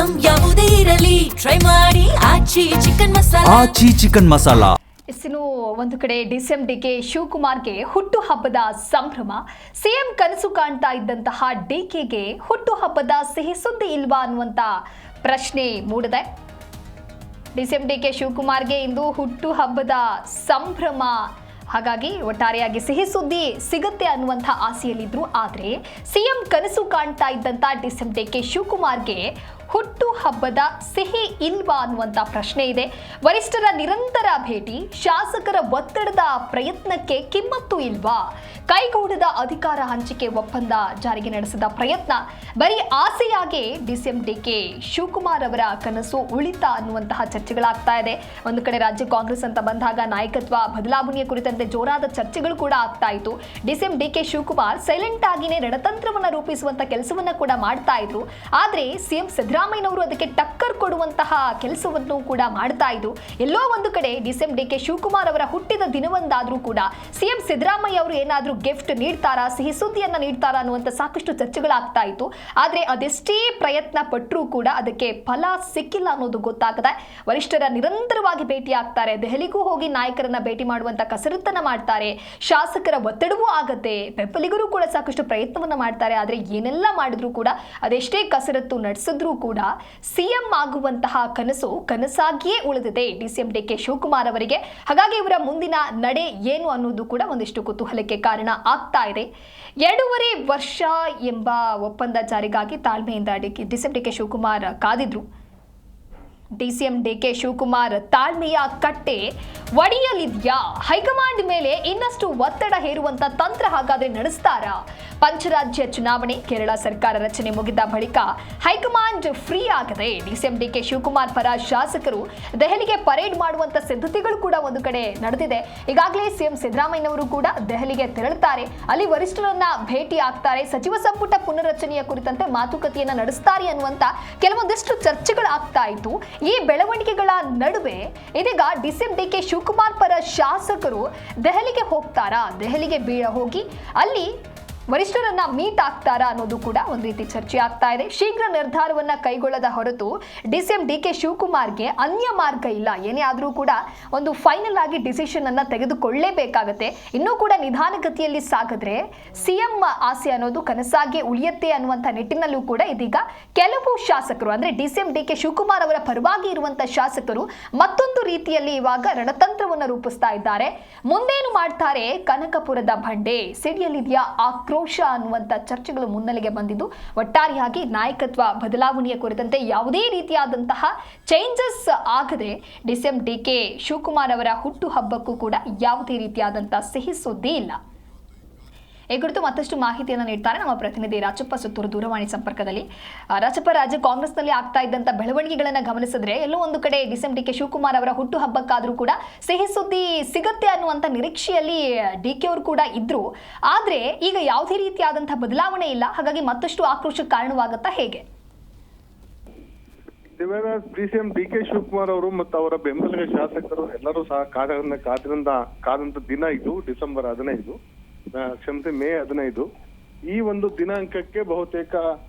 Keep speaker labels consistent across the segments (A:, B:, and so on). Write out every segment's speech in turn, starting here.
A: Item ಯಾವುದೇ ಇರಲಿ try ಮಾಡಿ ಆಚಿ ಚಿಕನ್ ಮಸಾಲಾ.
B: ಇನ್ನು ಒಂದು ಕಡೆ ಡಿಕೆ ಶಿವಕುಮಾರ್ಗೆ ಹುಟ್ಟು ಹಬ್ಬದ ಸಂಭ್ರಮ. ಸಿಎಂ ಕನಸು ಕಾಣ್ತಾ ಇದ್ದಂತಹ ಡಿಕೆಗೆ ಹುಟ್ಟು ಹಬ್ಬದ ಸಿಹಿ ಸುದ್ದಿ ಇಲ್ವಾ ಅನ್ನುವಂತ ಪ್ರಶ್ನೆ ಮೂಡಿದೆ. ಡಿಕೆ ಶಿವಕುಮಾರ್ಗೆ ಇಂದು ಹುಟ್ಟು ಹಬ್ಬದ ಸಂಭ್ರಮ. ಹಾಗಾಗಿ ಒಟ್ಟಾರೆಯಾಗಿ ಸಿಹಿ ಸುದ್ದಿ ಸಿಗುತ್ತೆ ಅನ್ನುವಂಥ ಆಸೆಯಲ್ಲಿದ್ರು. ಆದರೆ ಸಿಎಂ ಕನಸು ಕಾಣ್ತಾ ಇದ್ದಂಥ ಡಿಕೆ ಶಿವಕುಮಾರ್ಗೆ ಹುಟ್ಟು ಹಬ್ಬದ ಸಿಹಿ ಇಲ್ವಾ ಅನ್ನುವಂಥ ಪ್ರಶ್ನೆ ಇದೆ. ವರಿಷ್ಠರ ನಿರಂತರ ಭೇಟಿ, ಶಾಸಕರ ಒತ್ತಡದ ಪ್ರಯತ್ನಕ್ಕೆ ಕಿಮ್ಮತ್ತು ಇಲ್ವಾ? ಕೈಗೂಡದ ಅಧಿಕಾರ ಹಂಚಿಕೆ ಒಪ್ಪಂದ ಜಾರಿಗೆ ನಡೆಸಿದ ಪ್ರಯತ್ನ ಬರೀ ಆಸೆಯಾಗಿ ಡಿಕೆ ಶಿವಕುಮಾರ್ ಅವರ ಕನಸು ಉಳಿತಾ ಅನ್ನುವಂತಹ ಚರ್ಚೆಗಳಾಗ್ತಾ ಇದೆ. ಒಂದು ಕಡೆ ರಾಜ್ಯ ಕಾಂಗ್ರೆಸ್ ಅಂತ ಬಂದಾಗ ನಾಯಕತ್ವ ಬದಲಾವಣೆಯ ಕುರಿತಂತೆ ಜೋರಾದ ಚರ್ಚೆಗಳು ಕೂಡ ಆಗ್ತಾ ಇತ್ತು. ಡಿಕೆ ಶಿವಕುಮಾರ್ ಸೈಲೆಂಟ್ ಆಗಿನೇ ರಣತಂತ್ರವನ್ನ ರೂಪಿಸುವಂತ ಕೆಲಸವನ್ನ ಕೂಡ ಮಾಡ್ತಾ ಇದ್ರು. ಆದ್ರೆ ಸಿಎಂ ಸಿದ್ದರಾಮಯ್ಯನವರು ಅದಕ್ಕೆ ಟಕ್ಕರ್ ಕೊಡುವಂತಹ ಕೆಲಸವನ್ನು ಕೂಡ ಮಾಡ್ತಾ ಇದ್ರು. ಎಲ್ಲೋ ಒಂದು ಕಡೆ ಡಿಕೆ ಶಿವಕುಮಾರ್ ಅವರ ಹುಟ್ಟಿದ ದಿನವೊಂದಾದ್ರೂ ಕೂಡ ಸಿಎಂ ಸಿದ್ದರಾಮಯ್ಯ ಅವರು ಏನಾದ್ರೂ ಗಿಫ್ಟ್ ನೀಡ್ತಾರಾ, ಸಿಹಿ ಸುದ್ದಿಯನ್ನ ನೀಡ್ತಾರಾ ಅನ್ನುವಂತ ಸಾಕಷ್ಟು ಚರ್ಚೆಗಳಾಗ್ತಾ ಇತ್ತು. ಆದ್ರೆ ಅದೆಷ್ಟೇ ಪ್ರಯತ್ನ ಪಟ್ಟರೂ ಕೂಡ ಅದಕ್ಕೆ ಫಲ ಸಿಕ್ಕಿಲ್ಲ ಅನ್ನೋದು ಗೊತ್ತಾಗದೆ ವರಿಷ್ಠರ ನಿರಂತರವಾಗಿ ಭೇಟಿ ಆಗ್ತಾರೆ. ದೆಹಲಿಗೂ ಹೋಗಿ ನಾಯಕರನ್ನ ಭೇಟಿ ಮಾಡುವಂತ ಕಸರತ್ತನ್ನ ಮಾಡ್ತಾರೆ. ಶಾಸಕರ ಒತ್ತಡವೂ ಆಗತ್ತೆ, ಬೆಂಬಲಿಗರು ಕೂಡ ಸಾಕಷ್ಟು ಪ್ರಯತ್ನವನ್ನ ಮಾಡ್ತಾರೆ. ಆದ್ರೆ ಏನೆಲ್ಲ ಮಾಡಿದ್ರು ಕೂಡ, ಅದೆಷ್ಟೇ ಕಸರತ್ತು ನಡೆಸಿದ್ರೂ ಕೂಡ ಸಿಎಂ ಆಗುವಂತಹ ಕನಸು ಕನಸಾಗಿಯೇ ಉಳಿದಿದೆ ಡಿಕೆ ಶಿವಕುಮಾರ್ ಅವರಿಗೆ. ಹಾಗಾಗಿ ಇವರ ಮುಂದಿನ ನಡೆ ಏನು ಅನ್ನೋದು ಕೂಡ ಒಂದಿಷ್ಟು ಕುತೂಹಲಕ್ಕೆ ಕಾರಣ ಆಗ್ತಾ ಇದೆ. 2.5 ವರ್ಷ ಎಂಬ ಒಪ್ಪಂದ ಜಾರಿಗಾಗಿ ತಾಳ್ಮೆಯಿಂದ ಡಿಕೆ ಶಿವಕುಮಾರ್ ಕಾದಿದ್ರು. ಡಿಕೆ ಶಿವಕುಮಾರ್ ತಾಳ್ಮೆಯ ಕಟ್ಟೆ ಒಡೆಯಲಿದ್ಯಾ? ಹೈಕಮಾಂಡ್ ಮೇಲೆ ಇನ್ನಷ್ಟು ಒತ್ತಡ ಹೇರುವಂತ ತಂತ್ರ ಹಾಗಾದ್ರೆ ನಡೆಸ್ತಾರಾ? ಪಂಚರಾಜ್ಯ ಚುನಾವಣೆ, ಕೇರಳ ಸರ್ಕಾರ ರಚನೆ ಮುಗಿದ ಬಳಿಕ ಹೈಕಮಾಂಡ್ ಫ್ರೀ ಆಗದೆ ಡಿಕೆ ಶಿವಕುಮಾರ್ ಪರ ಶಾಸಕರು ದೆಹಲಿಗೆ ಪರೇಡ್ ಮಾಡುವಂತ ಸಿದ್ಧತೆಗಳು ಕೂಡ ಒಂದು ಕಡೆ ನಡೆದಿದೆ. ಈಗಾಗಲೇ ಸಿಎಂ ಸಿದ್ದರಾಮಯ್ಯನವರು ಕೂಡ ದೆಹಲಿಗೆ ತೆರಳುತ್ತಾರೆ. ಅಲ್ಲಿ ವರಿಷ್ಠರನ್ನ ಭೇಟಿ ಆಗ್ತಾರೆ. ಸಚಿವ ಸಂಪುಟ ಪುನರ್ರಚನೆಯ ಕುರಿತಂತೆ ಮಾತುಕತೆಯನ್ನ ನಡೆಸ್ತಾರೆ ಅನ್ನುವಂತ ಕೆಲವೊಂದಿಷ್ಟು ಚರ್ಚೆಗಳಾಗ್ತಾ ಇತ್ತು. ಈ ಬೆಳವಣಿಗೆಗಳ ನಡುವೆ ಇದೀಗ ಡಿಕೆ ಶಿವಕುಮಾರ್ ಪರ ಶಾಸಕರು ದೆಹಲಿಗೆ ಹೋಗ್ತಾರಾ? ದೆಹಲಿಗೆ ಹೋಗಿ ಅಲ್ಲಿ ವರಿಷ್ಠರನ್ನ ಮೀಟ್ ಆಗ್ತಾರಾ ಅನ್ನೋದು ಕೂಡ ಒಂದು ರೀತಿ ಚರ್ಚೆ ಆಗ್ತಾ ಇದೆ. ಶೀಘ್ರ ನಿರ್ಧಾರವನ್ನ ಕೈಗೊಳ್ಳದ ಹೊರತು ಡಿಕೆ ಶಿವಕುಮಾರ್ಗೆ ಅನ್ಯ ಮಾರ್ಗ ಇಲ್ಲ. ಏನೇ ಆದರೂ ಕೂಡ ಒಂದು ಫೈನಲ್ ಆಗಿ ಡಿಸಿಷನ್ ಅನ್ನ ತೆಗೆದುಕೊಳ್ಳಲೇಬೇಕಾಗತ್ತೆ. ಇನ್ನೂ ಕೂಡ ನಿಧಾನಗತಿಯಲ್ಲಿ ಸಾಗಿದ್ರೆ ಸಿಎಂ ಆಸೆ ಅನ್ನೋದು ಕನಸಾಗಿ ಉಳಿಯುತ್ತೆ ಅನ್ನುವಂಥ ನಿಟ್ಟಿನಲ್ಲೂ ಕೂಡ ಇದೀಗ ಕೆಲವು ಶಾಸಕರು ಅಂದ್ರೆ ಡಿಕೆ ಶಿವಕುಮಾರ್ ಅವರ ಪರವಾಗಿ ಇರುವಂತಹ ಶಾಸಕರು ಮತ್ತೊಂದು ರೀತಿಯಲ್ಲಿ ಇವಾಗ ರಣತಂತ್ರವನ್ನು ರೂಪಿಸ್ತಾ ಇದ್ದಾರೆ. ಮುಂದೇನು ಮಾಡ್ತಾರೆ? ಕನಕಪುರದ ಬಂಡೆ ಸಿಡಿಯಲಿದೆಯಾ ಆಕ್ರೋಶ ಅನ್ನುವಂತ ಚರ್ಚೆಗಳು ಮುನ್ನೆಲೆಗೆ ಬಂದಿದ್ದು, ಒಟ್ಟಾರೆಯಾಗಿ ನಾಯಕತ್ವ ಬದಲಾವಣೆಯ ಕುರಿತಂತೆ ಯಾವುದೇ ರೀತಿಯಾದಂತಹ ಚೇಂಜಸ್ ಆಗದೆ ಡಿಕೆ ಶಿವಕುಮಾರ್ ಅವರ ಹುಟ್ಟು ಹಬ್ಬಕ್ಕೂ ಕೂಡ ಯಾವುದೇ ರೀತಿಯಾದಂತಹ ಸಿಹಿ ಸುದ್ದಿ ಇಲ್ಲ. ಈ ಕುರಿತು ಮತ್ತಷ್ಟು ಮಾಹಿತಿಯನ್ನು ನೀಡ್ತಾರೆ ನಮ್ಮ ಪ್ರತಿನಿಧಿ ರಾಜಪ್ಪ ಸುತ್ತೂರು ದೂರವಾಣಿ ಸಂಪರ್ಕದಲ್ಲಿ. ರಾಜಪ್ಪ, ರಾಜ್ಯ ಕಾಂಗ್ರೆಸ್ನಲ್ಲಿ ಆಗ್ತಾ ಇದ್ದಂತ ಬೆಳವಣಿಗೆಗಳನ್ನ ಗಮನಿಸಿದ್ರೆ ಎಲ್ಲೋ ಒಂದು ಕಡೆ ಡಿಕೆ ಶಿವಕುಮಾರ್ ಅವರ ಹುಟ್ಟು ಹಬ್ಬಕ್ಕಾದ್ರೂ ಕೂಡ ಸಿಹಿ ಸುದ್ದಿ ಸಿಗುತ್ತೆ ಅನ್ನುವಂತ ನಿರೀಕ್ಷೆಯಲ್ಲಿ ಡಿಕೆ ಅವರು ಕೂಡ ಇದ್ರು. ಆದ್ರೆ ಈಗ ಯಾವುದೇ ರೀತಿಯಾದಂತಹ ಬದಲಾವಣೆ ಇಲ್ಲ. ಹಾಗಾಗಿ ಮತ್ತಷ್ಟು ಆಕ್ರೋಶಕ್ಕೆ ಕಾರಣವಾಗುತ್ತಾ ಹೇಗೆ?
C: ಸಿಎಂ ಡಿಕೆ ಶಿವಕುಮಾರ್ ಅವರು ಮತ್ತು ಅವರ ಬೆಂಬಲಿಗ ಶಾಸಕರು ಎಲ್ಲರೂ ಸಹ ಕಾದಂತ ದಿನ ಇದು ಡಿಸೆಂಬರ್ 15, ಮೇ 15. ಈ ಒಂದು ದಿನಾಂಕಕ್ಕೆ ಬಹುತೇಕ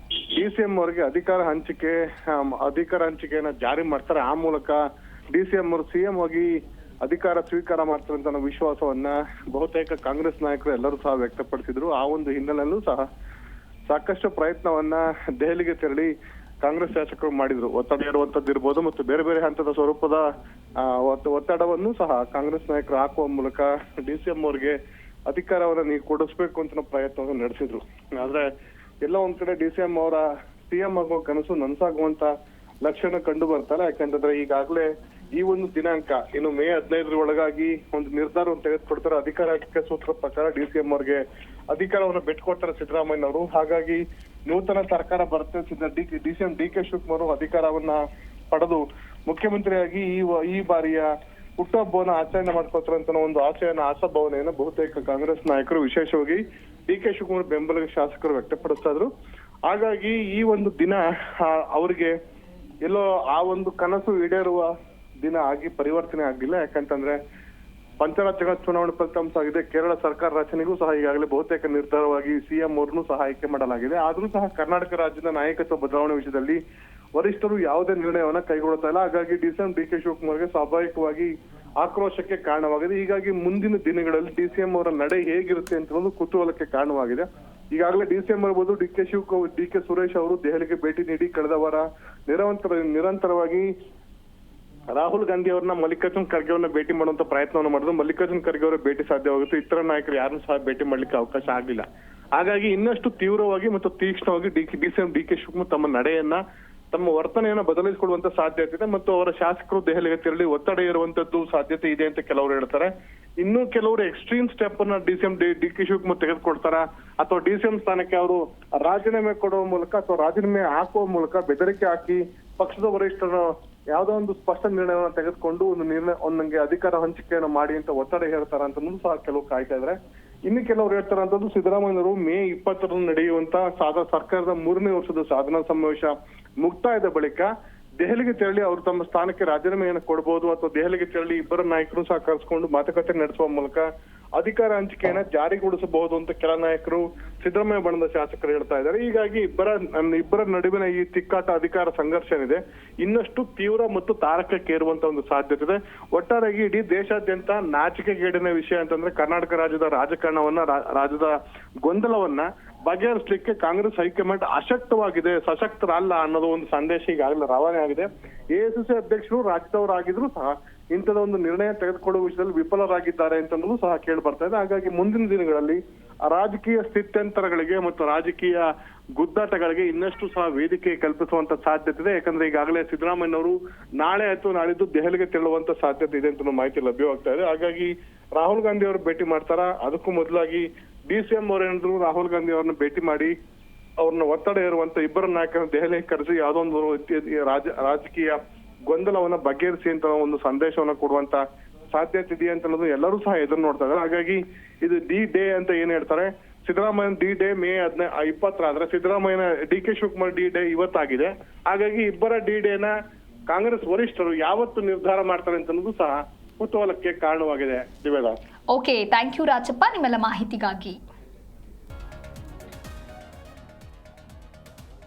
C: ಡಿಸಿಎಂ ಅವರಿಗೆ ಅಧಿಕಾರ ಹಂಚಿಕೆಯನ್ನ ಜಾರಿ ಮಾಡ್ತಾರೆ. ಆ ಮೂಲಕ ಡಿಸಿಎಂ ಅವರು ಸಿಎಂ ಆಗಿ ಅಧಿಕಾರ ಸ್ವೀಕಾರ ಮಾಡ್ತಾರೆ ಅಂತ ವಿಶ್ವಾಸವನ್ನ ಬಹುತೇಕ ಕಾಂಗ್ರೆಸ್ ನಾಯಕರು ಎಲ್ಲರೂ ಸಹ ವ್ಯಕ್ತಪಡಿಸಿದ್ರು. ಆ ಒಂದು ಹಿನ್ನೆಲೆಯಲ್ಲೂ ಸಹ ಸಾಕಷ್ಟು ಪ್ರಯತ್ನವನ್ನ ದೆಹಲಿಗೆ ತೆರಳಿ ಕಾಂಗ್ರೆಸ್ ಶಾಸಕರು ಮಾಡಿದ್ರು. ಒತ್ತಡ ಇರುವಂತದ್ದು ಇರ್ಬೋದು ಮತ್ತು ಬೇರೆ ಬೇರೆ ಹಂತದ ಸ್ವರೂಪದ ಒತ್ತಡವನ್ನು ಸಹ ಕಾಂಗ್ರೆಸ್ ನಾಯಕರು ಹಾಕುವ ಮೂಲಕ ಡಿಸಿಎಂ ಅವರಿಗೆ ಅಧಿಕಾರವನ್ನ ಕೊಡಿಸ್ಬೇಕು ಅಂತ ಪ್ರಯತ್ನವನ್ನು ನಡೆಸಿದ್ರು. ಆದ್ರೆ ಎಲ್ಲ ಒಂದ್ ಕಡೆ ಡಿಸಿಎಂ ಅವರ ಸಿಎಂ ಆಗುವ ಕನಸು ನನಸಾಗುವಂತ ಲಕ್ಷಣ ಕಂಡು ಬರ್ತಾರೆ. ಯಾಕಂತಂದ್ರೆ ಈಗಾಗಲೇ ಈ ಒಂದು ದಿನಾಂಕ ಇನ್ನು ಮೇ 15 ಒಳಗಾಗಿ ಒಂದು ನಿರ್ಧಾರವನ್ನು ತೆಗೆದುಕೊಡ್ತಾರೆ. ಅಧಿಕಾರ ಹಂಚಿಕೆ ಸೂತ್ರ ಪ್ರಕಾರ ಡಿಸಿಎಂ ಅವರಿಗೆ ಅಧಿಕಾರವನ್ನು ಬಿಟ್ಟುಕೊಡ್ತಾರೆ ಸಿದ್ದರಾಮಯ್ಯನವರು. ಹಾಗಾಗಿ ನೂತನ ಸರ್ಕಾರ ಬರುತ್ತೆ. ಡಿಕೆ ಶಿವಕುಮಾರ್ ಅಧಿಕಾರವನ್ನ ಪಡೆದು ಮುಖ್ಯಮಂತ್ರಿಯಾಗಿ ಈ ಬಾರಿಯ ಹುಟ್ಟುಹಬ್ಬವನ್ನು ಆಚರಣೆ ಮಾಡ್ಕೋತಾರೆ ಅಂತ ಒಂದು ಆಶಾಭಾವನೆಯನ್ನು ಬಹುತೇಕ ಕಾಂಗ್ರೆಸ್ ನಾಯಕರು, ವಿಶೇಷವಾಗಿ ಡಿಕೆ ಶಿವಕುಮಾರ್ ಬೆಂಬಲಿಗ ಶಾಸಕರು ವ್ಯಕ್ತಪಡಿಸ್ತಾ ಇದ್ರು. ಹಾಗಾಗಿ ಈ ಒಂದು ದಿನ ಅವರಿಗೆ ಎಲ್ಲೋ ಆ ಒಂದು ಕನಸು ಈಡೇರುವ ದಿನ ಆಗಿ ಪರಿವರ್ತನೆ ಆಗಿಲ್ಲ. ಯಾಕಂತಂದ್ರೆ ಪಂಚರಾಜ್ಯಗಳ ಚುನಾವಣೆ ಫಲಿತಾಂಶ ಆಗಿದೆ. ಕೇರಳ ಸರ್ಕಾರ ರಚನೆಗೂ ಸಹ ಈಗಾಗಲೇ ಬಹುತೇಕ ನಿರ್ಧಾರವಾಗಿ ಸಿಎಂ ಅವ್ರನ್ನು ಸಹ ಆಯ್ಕೆ ಮಾಡಲಾಗಿದೆ. ಆದ್ರೂ ಸಹ ಕರ್ನಾಟಕ ರಾಜ್ಯದ ನಾಯಕತ್ವ ಬದಲಾವಣೆ ವಿಷಯದಲ್ಲಿ ವರಿಷ್ಠರು ಯಾವುದೇ ನಿರ್ಣಯವನ್ನ ಕೈಗೊಳ್ತಾ ಇಲ್ಲ. ಹಾಗಾಗಿ DCM DK ಶಿವಕುಮಾರ್ಗೆ ಸ್ವಾಭಾವಿಕವಾಗಿ ಆಕ್ರೋಶಕ್ಕೆ ಕಾರಣವಾಗಿದೆ. ಹೀಗಾಗಿ ಮುಂದಿನ ದಿನಗಳಲ್ಲಿ DCM ಅವರ ನಡೆ ಹೇಗಿರುತ್ತೆ ಅಂತ ಒಂದು ಕುತೂಹಲಕ್ಕೆ ಕಾರಣವಾಗಿದೆ. ಈಗಾಗಲೇ DCM ಇರ್ಬೋದು, DK ಸುರೇಶ್ ಅವರು ದೆಹಲಿಗೆ ಭೇಟಿ ನೀಡಿ ಕಳೆದ ವಾರ ನಿರಂತರವಾಗಿ ರಾಹುಲ್ ಗಾಂಧಿ ಅವರನ್ನ ಮಲ್ಲಿಕಾರ್ಜುನ್ ಖರ್ಗೆ ಅವರನ್ನ ಭೇಟಿ ಮಾಡುವಂತ ಪ್ರಯತ್ನವನ್ನು ಮಾಡಿದ್ರು. ಮಲ್ಲಿಕಾರ್ಜುನ್ ಖರ್ಗೆ ಅವರ ಭೇಟಿ ಸಾಧ್ಯವಾಗಿತ್ತು, ಇತರ ನಾಯಕರು ಯಾರನ್ನೂ ಸಹ ಭೇಟಿ ಮಾಡ್ಲಿಕ್ಕೆ ಅವಕಾಶ ಆಗ್ಲಿಲ್ಲ. ಹಾಗಾಗಿ ಇನ್ನಷ್ಟು ತೀವ್ರವಾಗಿ ಮತ್ತು ತೀಕ್ಷ್ಣವಾಗಿ DCM DK ಶಿವಕುಮಾರ್ ತಮ್ಮ ನಡೆಯನ್ನ, ತಮ್ಮ ವರ್ತನೆಯನ್ನ ಬದಲಿಸಿಕೊಳ್ಳುವಂತ ಸಾಧ್ಯತೆ ಇದೆ ಮತ್ತು ಅವರ ಶಾಸಕರು ದೆಹಲಿಗೆ ತೆರಳಿ ಒತ್ತಡ ಇರುವಂತದ್ದು ಸಾಧ್ಯತೆ ಇದೆ ಅಂತ ಕೆಲವರು ಹೇಳ್ತಾರೆ. ಇನ್ನು ಕೆಲವರು ಎಕ್ಸ್ಟ್ರೀಮ್ ಸ್ಟೆಪ್ ಅನ್ನ DCM DK ಶಿವಕುಮಾರ್ ತೆಗೆದುಕೊಳ್ತಾರ ಅಥವಾ DCM ಸ್ಥಾನಕ್ಕೆ ಅವರು ರಾಜೀನಾಮೆ ಕೊಡುವ ಮೂಲಕ ಅಥವಾ ರಾಜೀನಾಮೆ ಹಾಕುವ ಮೂಲಕ ಬೆದರಿಕೆ ಹಾಕಿ ಪಕ್ಷದ ವರಿಷ್ಠರ ಯಾವುದೋ ಒಂದು ಸ್ಪಷ್ಟ ನಿರ್ಣಯವನ್ನು ತೆಗೆದುಕೊಂಡು ಒಂದಂಗೆ ಅಧಿಕಾರ ಹಂಚಿಕೆಯನ್ನು ಮಾಡಿ ಅಂತ ಒತ್ತಡ ಹೇಳ್ತಾರ ಅಂತ ಸಹ ಕೆಲವು ಕಾಯ್ತಾ ಇದ್ರೆ. ಇನ್ನು ಕೆಲವರು ಹೇಳ್ತಾರಂತದ್ದು ಸಿದ್ದರಾಮಯ್ಯವರು ಮೇ 20 ನಡೆಯುವಂತ ಸರ್ಕಾರದ 3ನೇ ವರ್ಷದ ಸಾಧನಾ ಸಮಾವೇಶ ಮುಕ್ತಾಯದ ಬಳಿಕ ದೆಹಲಿಗೆ ತೆರಳಿ ಅವರು ತಮ್ಮ ಸ್ಥಾನಕ್ಕೆ ರಾಜೀನಾಮೆಯನ್ನು ಕೊಡಬಹುದು ಅಥವಾ ದೆಹಲಿಗೆ ತೆರಳಿ ಇಬ್ಬರ ನಾಯಕರು ಸಹ ಕರೆಸ್ಕೊಂಡು ಮಾತುಕತೆ ನಡೆಸುವ ಮೂಲಕ ಅಧಿಕಾರ ಹಂಚಿಕೆಯನ್ನ ಜಾರಿಗೊಳಿಸಬಹುದು ಅಂತ ಕೆಲ ನಾಯಕರು ಸಿದ್ದರಾಮಯ್ಯ ಬಣದ ಶಾಸಕರು ಹೇಳ್ತಾ ಇದ್ದಾರೆ. ಹೀಗಾಗಿ ಇಬ್ಬರ ನಡುವಿನ ಈ ತಿಕ್ಕಾಟ ಅಧಿಕಾರ ಸಂಘರ್ಷ ಏನಿದೆ ಇನ್ನಷ್ಟು ತೀವ್ರ ಮತ್ತು ತಾರಕಕ್ಕೇರುವಂತ ಒಂದು ಸಾಧ್ಯತೆ ಇದೆ. ಒಟ್ಟಾರೆಯಾಗಿ ಇಡೀ ದೇಶಾದ್ಯಂತ ನಾಚಿಕೆಗೇಡಿನ ವಿಷಯ ಅಂತಂದ್ರೆ ಕರ್ನಾಟಕ ರಾಜ್ಯದ ರಾಜಕಾರಣವನ್ನ, ರಾಜ್ಯದ ಗೊಂದಲವನ್ನ ಬಗೆಹರಿಸಲಿಕ್ಕೆ ಕಾಂಗ್ರೆಸ್ ಹೈಕಮಾಂಡ್ ಅಶಕ್ತವಾಗಿದೆ, ಸಶಕ್ತರಲ್ಲ ಅನ್ನೋದು ಒಂದು ಸಂದೇಶ ಈಗಾಗಲೇ ರವಾನೆ ಆಗಿದೆ. AICC ಅಧ್ಯಕ್ಷರು ರಾಜ್ಯದವರಾಗಿದ್ರು ಸಹ ಇಂಥದ ಒಂದು ನಿರ್ಣಯ ತೆಗೆದುಕೊಳ್ಳುವ ವಿಷಯದಲ್ಲಿ ವಿಫಲರಾಗಿದ್ದಾರೆ ಅಂತ ಅನ್ನೋದು ಸಹ ಕೇಳಿ ಬರ್ತಾ ಇದೆ. ಹಾಗಾಗಿ ಮುಂದಿನ ದಿನಗಳಲ್ಲಿ ರಾಜಕೀಯ ಸ್ಥಿತ್ಯಂತರಗಳಿಗೆ ಮತ್ತು ರಾಜಕೀಯ ಗುದ್ದಾಟಗಳಿಗೆ ಇನ್ನಷ್ಟು ಸಹ ವೇದಿಕೆ ಕಲ್ಪಿಸುವಂತ ಸಾಧ್ಯತೆ ಇದೆ. ಯಾಕಂದ್ರೆ ಈಗಾಗಲೇ ಸಿದ್ದರಾಮಯ್ಯನವರು ನಾಳೆ ಅಥವಾ ನಾಳಿದ್ದು ದೆಹಲಿಗೆ ತೆರಳುವಂತ ಸಾಧ್ಯತೆ ಇದೆ ಅಂತ ಮಾಹಿತಿ ಲಭ್ಯವಾಗ್ತಾ ಇದೆ. ಹಾಗಾಗಿ ರಾಹುಲ್ ಗಾಂಧಿ ಅವರು ಭೇಟಿ ಮಾಡ್ತಾರ, ಅದಕ್ಕೂ ಮೊದಲಾಗಿ DCM ಅವರೇನಾದ್ರು ರಾಹುಲ್ ಗಾಂಧಿ ಅವ್ರನ್ನ ಭೇಟಿ ಮಾಡಿ ಅವ್ರನ್ನ ಒತ್ತಡ ಇರುವಂತ ಇಬ್ಬರ ನಾಯಕರನ್ನ ದೆಹಲಿಗೆ ಕರೆಸಿ ಯಾವುದೋ ಒಂದು ರಾಜಕೀಯ ಗೊಂದಲವನ್ನ ಬಗೆಹರಿಸಿ ಅಂತ ಒಂದು ಸಂದೇಶವನ್ನ ಕೊಡುವಂತ ಸಾಧ್ಯತೆ ಇದೆ ಅಂತ ಅನ್ನೋದು ಎಲ್ಲರೂ ಸಹ ಎದುರು ನೋಡ್ತಾ ಇದ್ದಾರೆ. ಹಾಗಾಗಿ ಇದು D-Day ಅಂತ ಏನ್ ಹೇಳ್ತಾರೆ, ಸಿದ್ದರಾಮಯ್ಯ D-Day ಮೇ 20 ಆದ್ರೆ ಸಿದ್ದರಾಮಯ್ಯನ DK ಶಿವಕುಮಾರ್ D-Day ಇವತ್ತಾಗಿದೆ. ಹಾಗಾಗಿ ಇಬ್ಬರ D-Day ಕಾಂಗ್ರೆಸ್ ವರಿಷ್ಠರು ಯಾವತ್ತು ನಿರ್ಧಾರ ಮಾಡ್ತಾರೆ ಅಂತ ಅನ್ನೋದು ಸಹ ಕುತೂಹಲಕ್ಕೆ ಕಾರಣವಾಗಿದೆ. ದಿವೇದ.
B: ಓಕೆ, ಥ್ಯಾಂಕ್ ಯು ರಾಜಪ್ಪ ನಿಮ್ಮೆಲ್ಲ ಮಾಹಿತಿಗಾಗಿ.